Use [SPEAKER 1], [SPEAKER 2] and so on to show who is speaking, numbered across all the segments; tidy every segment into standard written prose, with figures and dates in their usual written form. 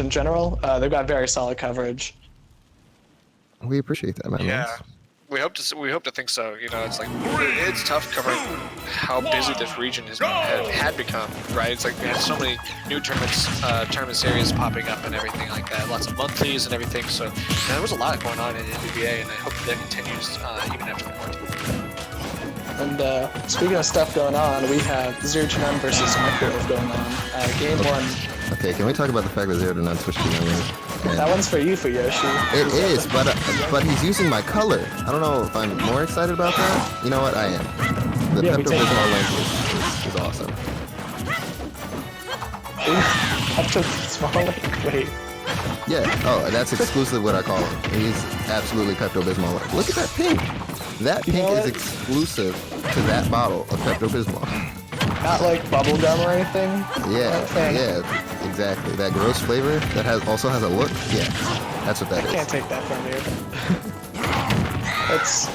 [SPEAKER 1] in general. They've got very solid coverage.
[SPEAKER 2] We appreciate that, man.
[SPEAKER 3] Yeah, we hope to think so. You know, it's like it's tough covering how busy this region had become, right? It's like we have so many new tournament series popping up and everything like that. Lots of monthlies and everything. So there was a lot going on in NBA, and I hope that continues even after the quarantine.
[SPEAKER 1] And speaking of stuff going on, we have ZeroTwoNone versus Mikerowave going on. Game one.
[SPEAKER 2] Okay, can we talk about the fact that ZeroTwoNone switched to Young?
[SPEAKER 1] That one's for you, for Yoshi.
[SPEAKER 2] It is, but he's using my color. I don't know if I'm more excited about that. You know what? I am. The Pepto-Bismol link is awesome.
[SPEAKER 1] Pepto-Bismol? Wait.
[SPEAKER 2] Yeah. Oh, that's exclusively what I call him. He's absolutely Pepto-Bismol. Look at that pink. That pink is exclusive to that bottle of Pepto-Bismol.
[SPEAKER 1] Not like bubblegum or anything?
[SPEAKER 2] Yeah, exactly. That gross flavor that also has a look? Yeah, that's what that is.
[SPEAKER 1] I can't take that from you. It's,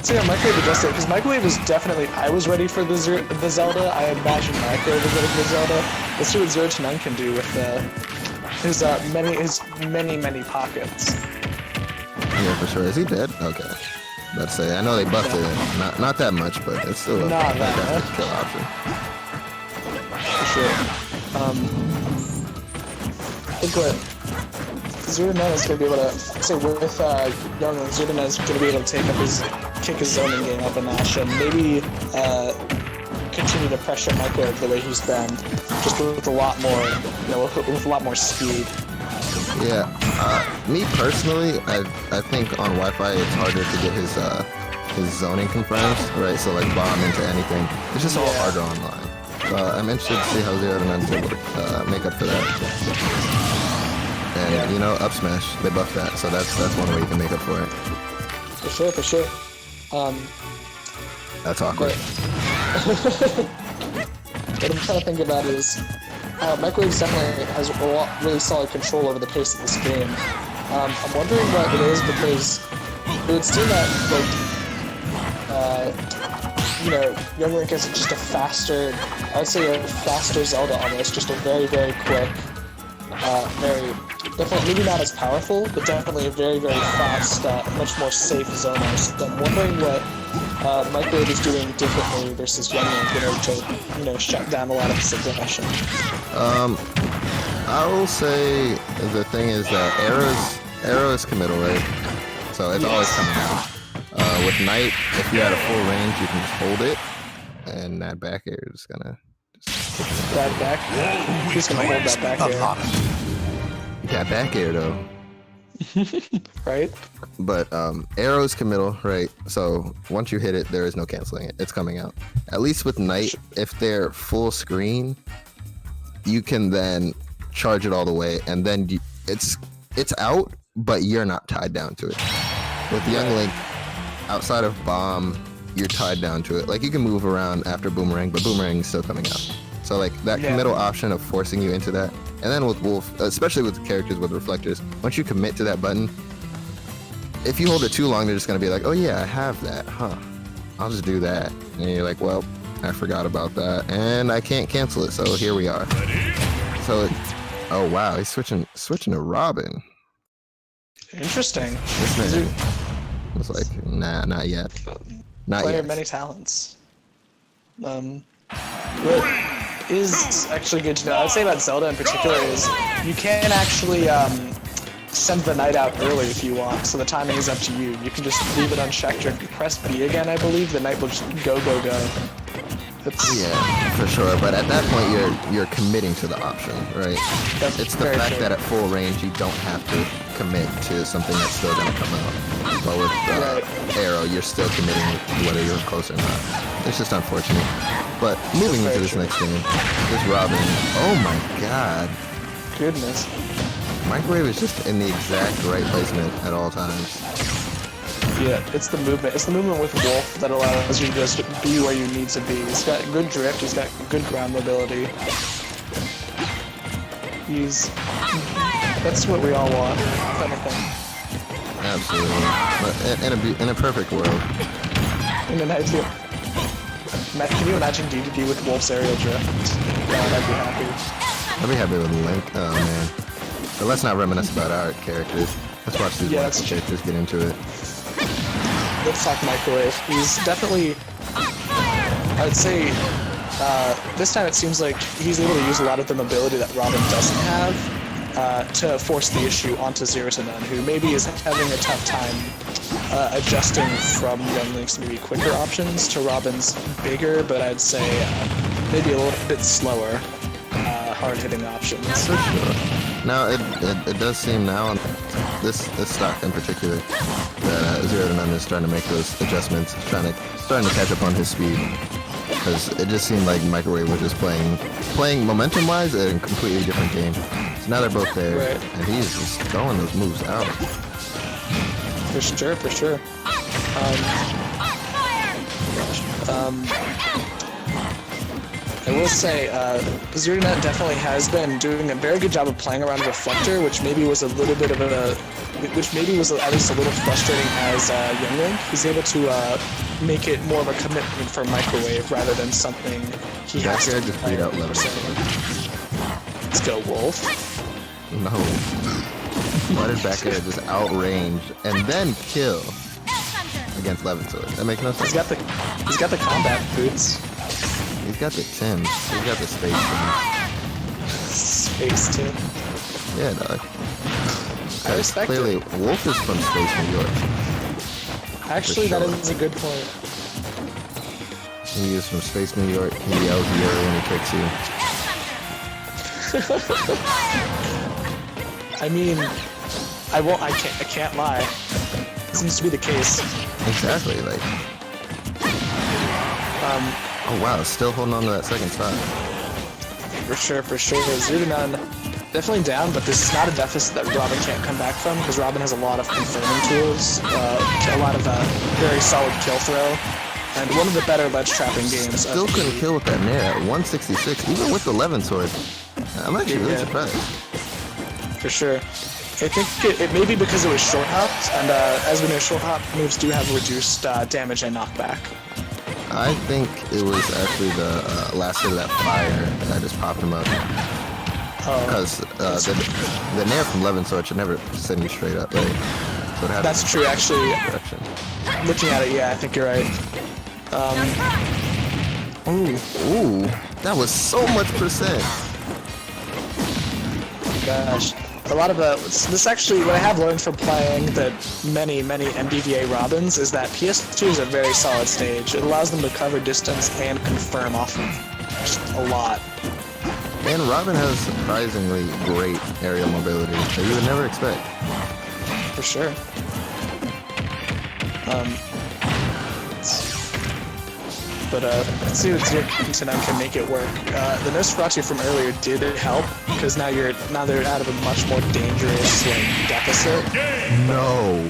[SPEAKER 1] so yeah, Mikerowave adjusted, because Mikerowave is definitely, I was ready for the Zelda. I imagine Mikerowave was ready for the Zelda. Let's see what ZeroTwoNone can do with his many pockets.
[SPEAKER 2] Yeah, for sure. Is he dead? Okay. About to say, I know they buffed it, not that much, but it's still a fantastic kill option.
[SPEAKER 1] For sure. I think what ZeroTwoNone is going to be able to, say with Young, ZeroTwoNone is going to be able to kick his zoning game up a notch and maybe continue to pressure Mikerowave the way he's been, just with a lot more, with a lot more speed.
[SPEAKER 2] Yeah, me personally, I think on Wi-Fi it's harder to get his zoning confirmed, right? So like bomb into anything, it's just all harder online. So I'm interested to see how ZeroTwoNone is able to make up for that. And you know, up smash, they buffed that, so that's one way you can make up for it.
[SPEAKER 1] For sure.
[SPEAKER 2] That's awkward.
[SPEAKER 1] What I'm trying to think about is. Mikerowave definitely has a really solid control over the pace of this game. I'm wondering what it is because it would seem that, Young Link is just a faster, I would say a faster Zelda almost, just a very, very quick, definitely, maybe not as powerful, but definitely a very, very fast, much more safe zoner. So I'm wondering what Mikerowave is doing differently versus Young Link in order to, shut down a lot of his aggression.
[SPEAKER 2] I will say the thing is that arrow is committal, right? So it's always coming out. With Knight, if you're at a full range, you can just hold it, and that back air is gonna
[SPEAKER 1] that back? He's gonna hold that back air.
[SPEAKER 2] That back air though.
[SPEAKER 1] Right?
[SPEAKER 2] But arrow's committal, right? So once you hit it, there is no canceling it. It's coming out. At least with Knight, if they're full screen, you can then charge it all the way, and then it's out, but you're not tied down to it. With Young Link, outside of bomb, you're tied down to it. Like you can move around after boomerang, but boomerang is still coming out. So like that committal option of forcing you into that. And then with Wolf, especially with characters with reflectors, once you commit to that button, if you hold it too long, they're just gonna be like, oh yeah, I have that, huh? I'll just do that. And you're like, well, I forgot about that, and I can't cancel it, so here we are. So, oh wow, he's switching to Robin.
[SPEAKER 1] Interesting.
[SPEAKER 2] This man was like, nah, not yet. Not
[SPEAKER 1] Player
[SPEAKER 2] yet.
[SPEAKER 1] of many talents. What is actually good to know, I would say about Zelda in particular, is you can actually send the Knight out early if you want, so the timing is up to you. You can just leave it unchecked, or if you press B again, I believe, the Knight will just go.
[SPEAKER 2] Yeah, for sure. But at that point, you're committing to the option, right? It's the fact that at full range, you don't have to commit to something that's still going to come out. But with Arrow, you're still committing whether you're close or not. It's just unfortunate. But moving into this next game, this Robin, oh my god.
[SPEAKER 1] Goodness.
[SPEAKER 2] Mikerowave is just in the exact right placement at all times.
[SPEAKER 1] Yeah, it's the movement. It's the movement with Wolf that allows you to just be where you need to be. He's got good drift, he's got good ground mobility. That's what we all want, kind of thing.
[SPEAKER 2] Absolutely. But in a perfect world.
[SPEAKER 1] In an ideal. Can you imagine DDD with Wolf's aerial drift? God, I'd be happy.
[SPEAKER 2] I'd be happy with Link. Oh man. So let's not reminisce about our characters. Let's watch these wonderful characters get into it.
[SPEAKER 1] Let's talk Mikerowave. He's definitely, I'd say, this time it seems like he's able to use a lot of the mobility that Robin doesn't have to force the issue onto ZeroTwoNone, who maybe is having a tough time adjusting from Young Link's maybe quicker options to Robin's bigger, but I'd say maybe a little bit slower, hard-hitting options.
[SPEAKER 2] For sure. Now, it does seem now, on this stock in particular, that ZeroTwoNone is trying to make those adjustments, starting to catch up on his speed. Because it just seemed like Mikerowave was just playing momentum-wise a completely different game. So now they're both there, and he's just throwing those moves out.
[SPEAKER 1] For sure, for sure. I will say, ZeroTwoNone definitely has been doing a very good job of playing around Reflector, which maybe was a little bit of which maybe was at least a little frustrating as Young Link. He's able to make it more of a commitment for Mikerowave rather than something he has to
[SPEAKER 2] just beat out Level.
[SPEAKER 1] Let's go, Wolf.
[SPEAKER 2] No. Why did back air just outrange and then kill against Levinsword? That makes no sense.
[SPEAKER 1] He's got the combat boots.
[SPEAKER 2] He's got the Tims. He's got the space Tims.
[SPEAKER 1] Space Tim.
[SPEAKER 2] Yeah, dog.
[SPEAKER 1] I respect
[SPEAKER 2] clearly,
[SPEAKER 1] it.
[SPEAKER 2] Wolf is from Space New York.
[SPEAKER 1] Actually, that is a good point.
[SPEAKER 2] He is from Space New York. He yells "Yuri" when he kicks you.
[SPEAKER 1] I mean, I can't lie. Seems to be the case.
[SPEAKER 2] Exactly, like. Oh wow, still holding on to that second spot.
[SPEAKER 1] For sure. ZeroTwoNone definitely down, but this is not a deficit that Robin can't come back from, because Robin has a lot of confirming tools, a lot of very solid kill throw, and one of the better ledge trapping games.
[SPEAKER 2] Still couldn't kill with that Nair at 166, even with the Levinsword. I'm actually really surprised.
[SPEAKER 1] For sure. I think it may be because it was short hopped, and as we know, short hop moves do have reduced damage and knockback.
[SPEAKER 2] I think it was actually the last hit of that fire that just popped him up. Because the Nair from Levinsword should never send you straight up, right? So
[SPEAKER 1] that's true, actually. Looking at it, yeah, I think you're right.
[SPEAKER 2] Ooh, that was so much percent.
[SPEAKER 1] Gosh. A lot of this actually, what I have learned from playing the many MBVA Robins is that PS2 is a very solid stage. It allows them to cover distance and confirm off of just a lot.
[SPEAKER 2] And Robin has surprisingly great aerial mobility that you would never expect.
[SPEAKER 1] For sure. But let's see if ZeroTwoNone can make it work. The Nosferatu from earlier did help, because now they're out of a much more dangerous deficit.
[SPEAKER 2] No.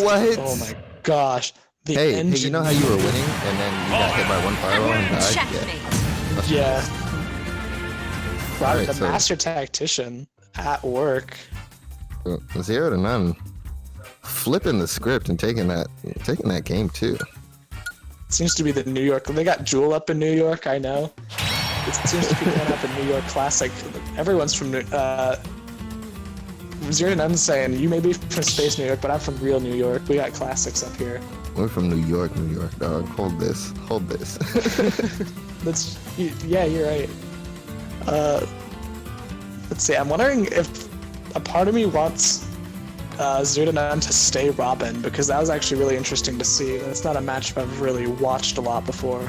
[SPEAKER 2] What?
[SPEAKER 1] Oh my gosh.
[SPEAKER 2] Hey, you know how you were winning and then you got hit by one fireball and died?
[SPEAKER 1] Yeah. Robin,
[SPEAKER 2] Right,
[SPEAKER 1] the master tactician at work.
[SPEAKER 2] ZeroTwoNone flipping the script and taking that game too.
[SPEAKER 1] Seems to be the New York. They got Jewel up in New York, I know. It seems to be going up in New York Classic. Everyone's from ZeroTwoNone's saying, you may be from Space New York, but I'm from real New York. We got classics up here.
[SPEAKER 2] We're from New York, dog. Hold this.
[SPEAKER 1] Yeah, you're right. Let's see, I'm wondering if a part of me wants ZeroTwoNone to stay Robin, because that was actually really interesting to see. It's not a matchup I've really watched a lot before.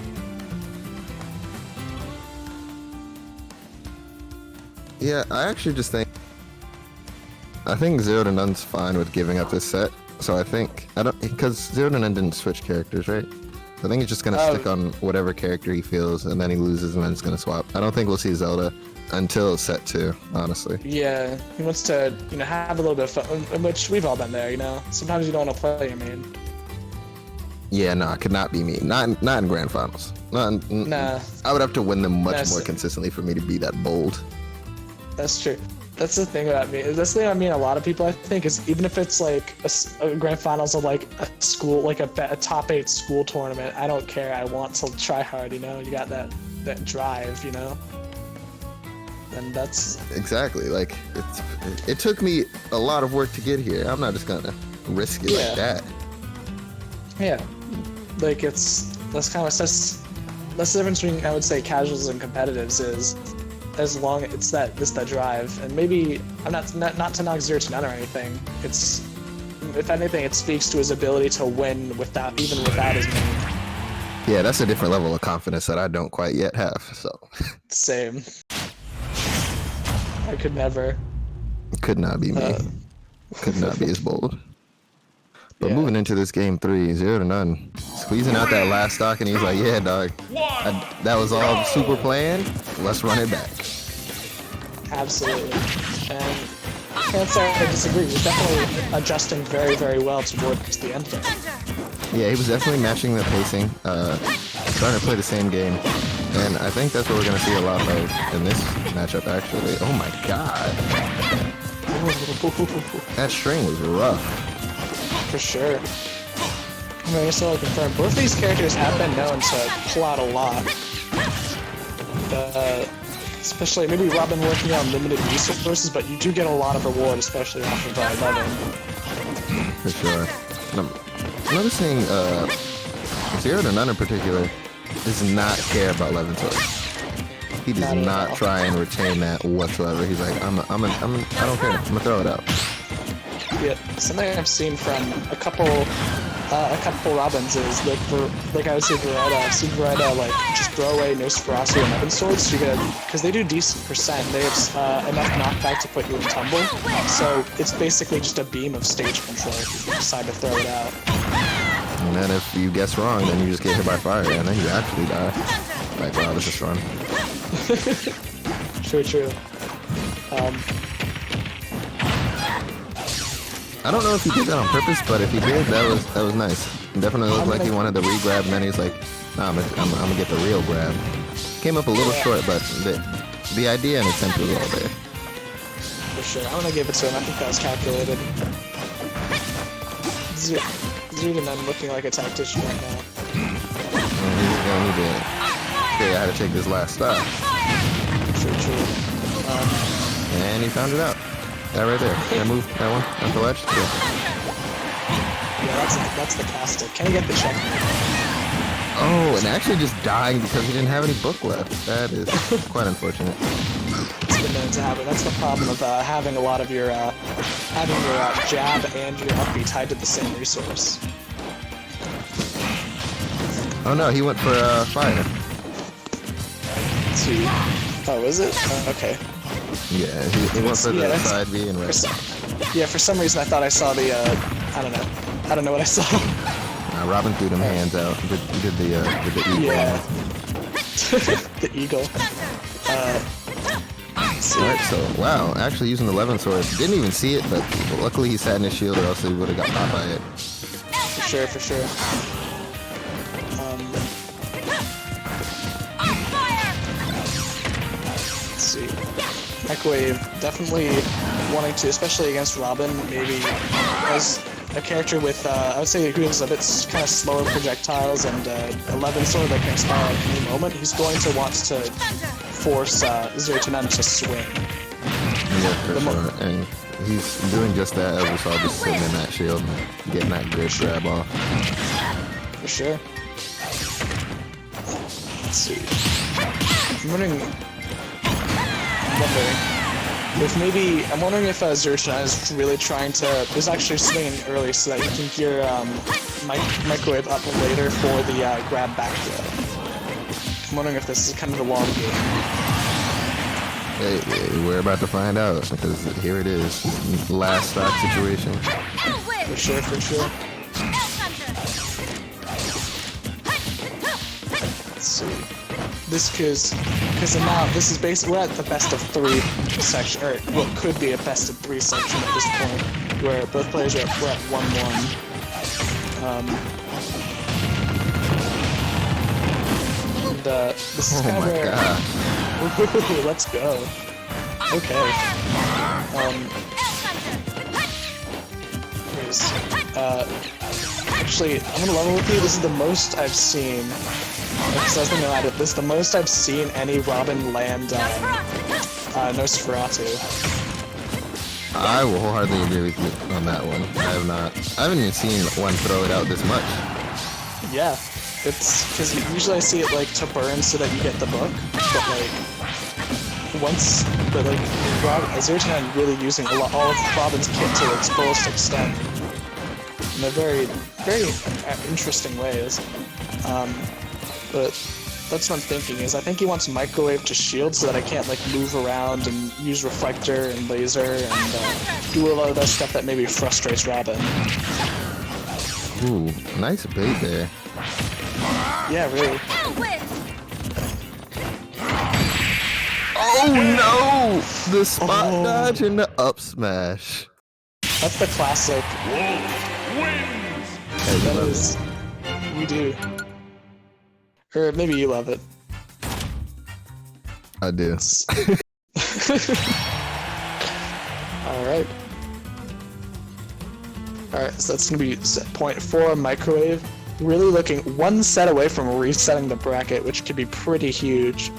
[SPEAKER 2] Yeah, I actually just think ZeroTwoNone's fine with giving up this set. So because ZeroTwoNone didn't switch characters, right? I think he's just gonna stick on whatever character he feels, and then he loses, and then it's gonna swap. I don't think we'll see Zelda until set 2, honestly.
[SPEAKER 1] Yeah, he wants to, have a little bit of fun, which we've all been there, Sometimes you don't want to play your main.
[SPEAKER 2] Yeah, no, it could not be me. Not in grand finals.
[SPEAKER 1] Nah.
[SPEAKER 2] I would have to win them much more consistently for me to be that bold.
[SPEAKER 1] That's true. That's the thing about me. That's the thing about me and a lot of people, I think, is even if it's like a grand finals of like a school, like a top 8 school tournament, I don't care. I want to try hard, You got that drive, and that's
[SPEAKER 2] exactly like it took me a lot of work to get here. I'm not just gonna risk it like that.
[SPEAKER 1] Yeah, like that's the difference between, I would say, casuals and competitives is as long it's that drive. And maybe I'm not to knock ZeroTwoNone or anything. It's, if anything, it speaks to his ability to win without his main.
[SPEAKER 2] Yeah, that's a different level of confidence that I don't quite yet have. So
[SPEAKER 1] Same. I could never.
[SPEAKER 2] Could not be me. Could not be as bold. But
[SPEAKER 1] Yeah.
[SPEAKER 2] moving into this game 3, ZeroTwoNone, squeezing out that last stock, and he's like, yeah, dog, that was all super planned. Let's run it back.
[SPEAKER 1] Absolutely. And I can't say I disagree. He's definitely adjusting very, very well towards the end there.
[SPEAKER 2] Yeah, he was definitely matching the pacing, starting to play the same game. And I think that's what we're going to see a lot of in this matchup, actually. Oh my god. That string was rough.
[SPEAKER 1] For sure. I mean, I guess I'll confirm. Both these characters have been known to pull out a lot. Especially, maybe Robin working on limited resources, but you do get a lot of reward, especially off of 11.
[SPEAKER 2] For sure. I'm noticing ZeroTwoNone in particular does not care about 11 swords. He does not try and retain that whatsoever. He's like, I don't care. I'm gonna throw it out.
[SPEAKER 1] Yeah, something I've seen from a couple Robins is like I would say Veretta. I've seen Veretta like just throw away no Sparasi and 11 swords. You get, because they do decent percent. They have enough knockback to put you in tumble. So it's basically just a beam of stage control if you decide to throw it out.
[SPEAKER 2] And then if you guess wrong, then you just get hit by fire, and then you actually die. Like, wow, this is fun.
[SPEAKER 1] True.
[SPEAKER 2] I don't know if he did that on purpose, but if he did, that was nice. It definitely looked like he wanted the re-grab, and then he's like, nah, I'm gonna get the real grab. Came up a little short, but the idea and attempt was all there.
[SPEAKER 1] For sure. I'm gonna give it to him. I think that was calculated. ZeroTwoNone looking like a tactician right now.
[SPEAKER 2] He's gonna need to figure out how to take this last stop.
[SPEAKER 1] True.
[SPEAKER 2] And he found it out. That right there. That move, that one, on the ledge.
[SPEAKER 1] Yeah, that's the castle. Can he get the check?
[SPEAKER 2] Oh, and actually just dying because he didn't have any book left. That is quite unfortunate.
[SPEAKER 1] It's been known to happen. That's the problem of having a lot of your jab and your up be tied to the same resource.
[SPEAKER 2] Oh no, he went for fire.
[SPEAKER 1] Sweet. Oh, was it? Okay.
[SPEAKER 2] Yeah, he went for the side B and red.
[SPEAKER 1] For some reason I thought I saw the, I don't know. I don't know what I saw.
[SPEAKER 2] Robin threw them hands out. Did the eagle.
[SPEAKER 1] Yeah. The eagle.
[SPEAKER 2] Alright, so, wow, actually using the 11 sword. Didn't even see it, but luckily he sat in his shield or else he would have got popped by it.
[SPEAKER 1] For sure. Let's see. Mikerowave definitely wanting to, especially against Robin, maybe as a character with, I would say, who has a bit kind of slower projectiles and 11 sword that can expire at any moment. He's going to want to force ZeroTwoNone to swing.
[SPEAKER 2] Yeah, for sure. And he's doing just that, as we saw, just sitting in that shield and getting that good grab off.
[SPEAKER 1] For sure. Let's see. I'm wondering if ZeroTwoNone is really trying to, is actually swinging early so that he can gear Mikerowave up later for the grab back throw. I'm wondering if this is kind of a long game.
[SPEAKER 2] Hey, we're about to find out, because here it is. Last stock situation.
[SPEAKER 1] For sure. Let's see. Because now this is basically, we're at the best of 3 section, or what could be a best of 3 section at this point, where both players we're at 1-1. This is kind of where. Ooh, let's go. Okay. Actually, I'm gonna level with you. This is the most I've seen. Because I was thinking about it, this is the most I've seen any Robin land Nosferatu.
[SPEAKER 2] I will wholeheartedly agree with you on that one. I haven't even seen one throw it out this much.
[SPEAKER 1] Yeah, it's because usually I see it like to burn so that you get the book, but like ZeroTwoNone really using all of Robin's kit to its fullest extent in a very, very interesting ways. But that's what I'm thinking is I think he wants Mikerowave to shield so that I can't like move around and use reflector and laser and do a lot of that stuff that maybe frustrates Robin.
[SPEAKER 2] Ooh, nice bait there.
[SPEAKER 1] Yeah, really.
[SPEAKER 2] Oh no! The spot dodge and the up smash.
[SPEAKER 1] That's the classic.
[SPEAKER 2] Hey,
[SPEAKER 1] That is, we do. Or maybe you love it.
[SPEAKER 2] I do.
[SPEAKER 1] Alright. Alright, so that's gonna be set point 4 Mikerowave. Really looking one set away from resetting the bracket, which could be pretty huge.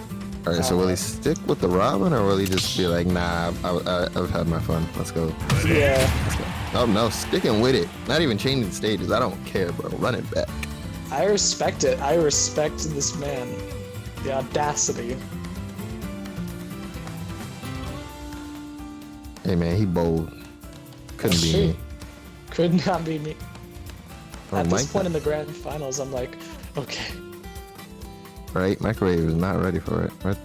[SPEAKER 2] Alright, so will he stick with the Robin or will he just be like, nah, I've had my fun. Let's go.
[SPEAKER 1] Yeah.
[SPEAKER 2] Oh no, sticking with it. Not even changing stages. I don't care, bro. Run it back.
[SPEAKER 1] I respect it. I respect this man. The audacity.
[SPEAKER 2] Hey man, he bold. Couldn't be me.
[SPEAKER 1] Could not be me.
[SPEAKER 2] Oh,
[SPEAKER 1] At this point in the grand finals, I'm like, okay.
[SPEAKER 2] Right? Mikerowave is not ready for it. What?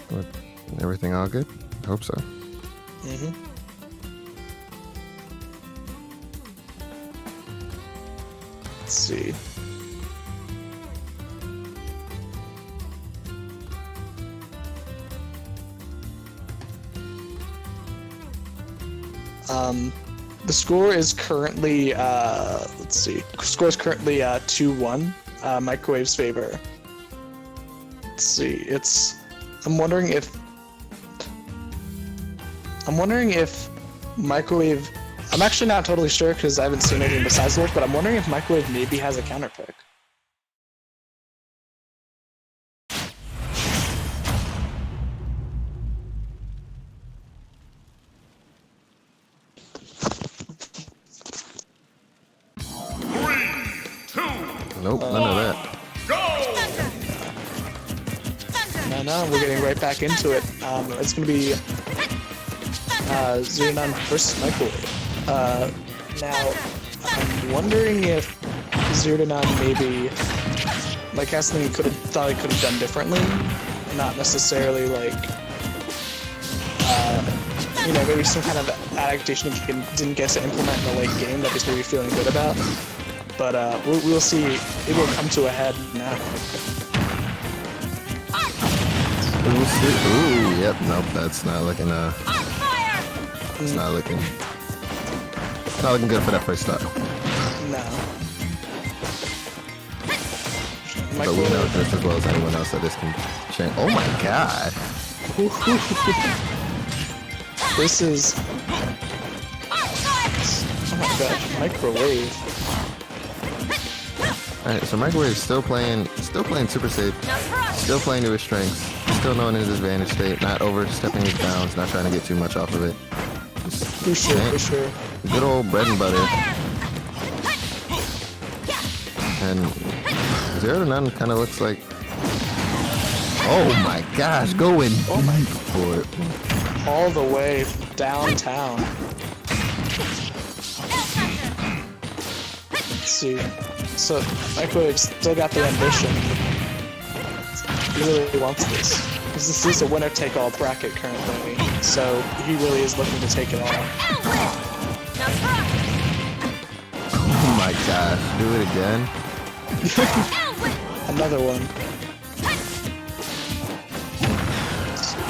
[SPEAKER 2] Everything all good? I hope so.
[SPEAKER 1] Mm-hmm. Let's see. The score is currently, let's see. The score is currently 2-1, Mikerowave's favor. Let's see. I'm wondering if Mikerowave. I'm actually not totally sure because I haven't seen anything besides the work, but I'm wondering if Mikerowave maybe has a counter pick.
[SPEAKER 2] Nope, none of that.
[SPEAKER 1] No, we're getting right back into it. It's going to be ZeroTwoNone versus Mikerowave. Now, I'm wondering if ZeroTwoNone maybe, like, has something he thought he could have done differently. Not necessarily, like, maybe some kind of adaptation he didn't get to implement in the late game that he's maybe feeling good about. But we'll see. It will come to a head now.
[SPEAKER 2] We'll see. Ooh, yep, nope, that's not looking, it's not looking good for that first stop.
[SPEAKER 1] No.
[SPEAKER 2] But we know just as well as anyone else that this can change. Oh my god!
[SPEAKER 1] This is... Oh my god, Mikerowave.
[SPEAKER 2] Alright, so Mikerowave's still playing super safe, still playing to his strengths, still knowing his advantage state, not overstepping his bounds, not trying to get too much off of it. Just
[SPEAKER 1] For sure.
[SPEAKER 2] good old bread and butter. And ZeroTwoNone kind of looks like, oh my gosh, going deep for it.
[SPEAKER 1] All the way downtown. Let's see. So, Mikerowave still got the ambition. He really wants this. Because this is a winner-take-all bracket currently, so he really is looking to take it all.
[SPEAKER 2] Oh my gosh, do it again.
[SPEAKER 1] Another one.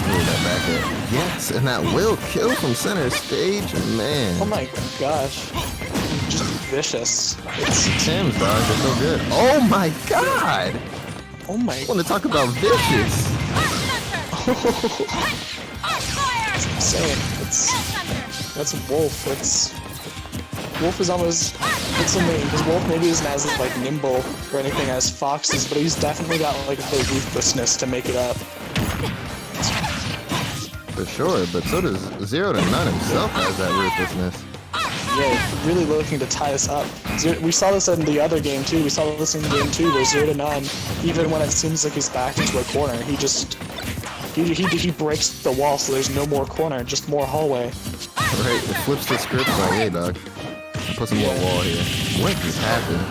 [SPEAKER 2] Ooh, that back air. Yes, and that will kill from center stage, man.
[SPEAKER 1] Oh my gosh. Just vicious.
[SPEAKER 2] It's Tim's, dog. They're so good. Oh my god!
[SPEAKER 1] Oh my...
[SPEAKER 2] I want to talk about vicious.
[SPEAKER 1] I'm saying, that's Wolf. Wolf is almost... It's amazing, because Wolf maybe isn't as, like, nimble or anything as Fox is, but he's definitely got, like, the ruthlessness to make it up.
[SPEAKER 2] for sure, but so does ZeroTwoNone himself has that ruthlessness.
[SPEAKER 1] Yeah, really looking to tie us up. We saw this in the other game too. We saw this in game 2 where ZeroTwoNone, even when it seems like he's backed into a corner, he just he breaks the wall so there's no more corner, just more hallway.
[SPEAKER 2] Right, it flips the script like, hey dog, put some more wall here. What just happened?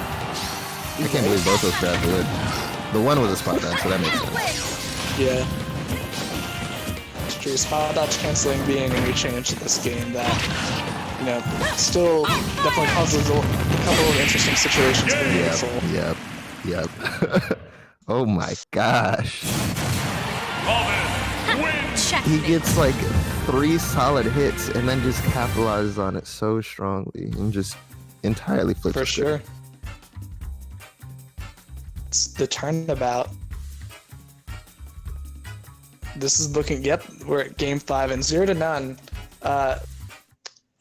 [SPEAKER 2] I can't believe both those grabs would. The one was a spot dodge, so that makes sense.
[SPEAKER 1] Yeah. It's true. Spot dodge canceling being a new change to this game that, you know, still definitely causes a couple of interesting situations for the
[SPEAKER 2] Yep. Oh my gosh. He gets like 3 solid hits and then just capitalizes on it so strongly and just entirely flips.
[SPEAKER 1] For sure. It's the turnabout. This is looking. Yep, we're at game 5 and ZeroTwoNone.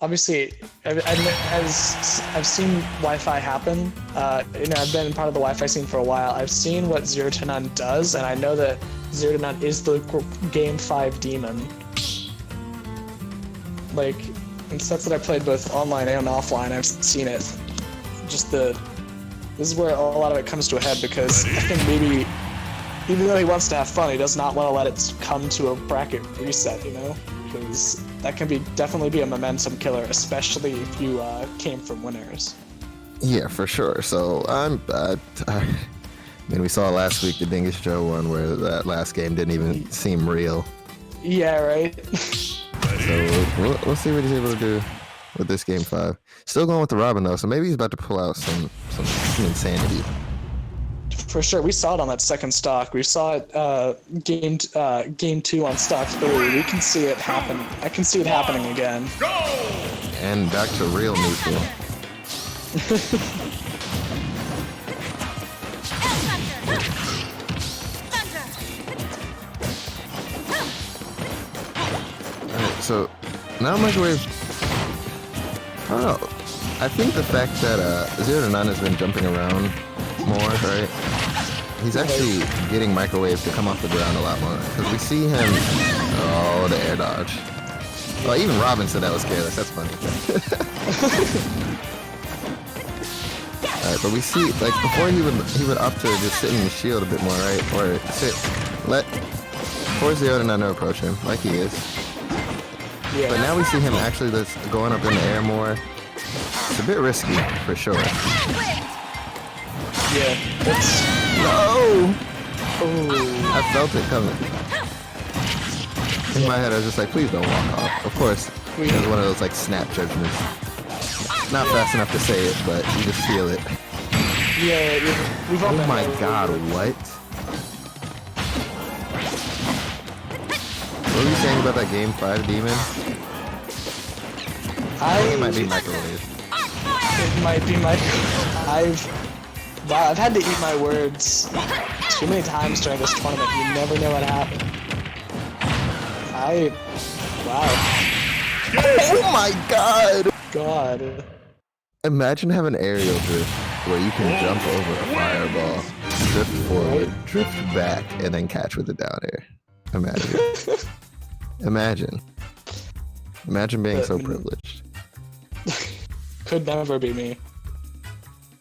[SPEAKER 1] Obviously, I've seen Wi-Fi happen. You know, I've been part of the Wi-Fi scene for a while. I've seen what ZeroTwoNone does, and I know that ZeroTwoNone is the game 5 demon. Like, in sets that I played both online and offline, I've seen it. Just this is where a lot of it comes to a head, because I think maybe, even though he wants to have fun, he does not want to let it come to a bracket reset, you know? Because that can definitely be a momentum killer, especially if you came from winners.
[SPEAKER 2] Yeah, for sure. So I mean, we saw last week the Dingus Joe one where that last game didn't even seem real.
[SPEAKER 1] Yeah, right.
[SPEAKER 2] So we'll see what he's able to do with this game 5. Still going with the Robin though, so maybe he's about to pull out some insanity.
[SPEAKER 1] For sure, we saw it on that second stock. We saw it game 2 on stock 3. We can see it happen. I can see it happening again.
[SPEAKER 2] And back to real neutral. Alright, so now Mikerowave, I don't know. I think the fact that ZeroTwoNone has been jumping around more, right? He's actually getting Mikerowave to come off the ground a lot more. Because we see him... Oh, the air dodge. Well, even Robin said that was careless. That's funny. Alright, but we see, like, before he would opt to just sit in the shield a bit more, right? Or force ZeroTwoNone to approach him, like he is.
[SPEAKER 1] Yeah.
[SPEAKER 2] But now we see him actually just going up in the air more. It's a bit risky, for sure.
[SPEAKER 1] Yeah, it's...
[SPEAKER 2] No!
[SPEAKER 1] Oh.
[SPEAKER 2] I felt it coming. In my head, I was just like, please don't walk off. Of course, it was one of those like snap judgments. Not fast enough to say it, but you just feel it.
[SPEAKER 1] Yeah, we've all
[SPEAKER 2] Oh my god, what? What were you saying about that game 5 demon? I think it might be Mikerowave.
[SPEAKER 1] It might be Mikerowave. I've had to eat my words too many times during this tournament. You never know what happened. Wow.
[SPEAKER 2] Oh my god!
[SPEAKER 1] God.
[SPEAKER 2] Imagine having aerial drift where you can jump over a fireball, drift forward, drift back, and then catch with the down air. Imagine. Imagine being so privileged.
[SPEAKER 1] Could never be me.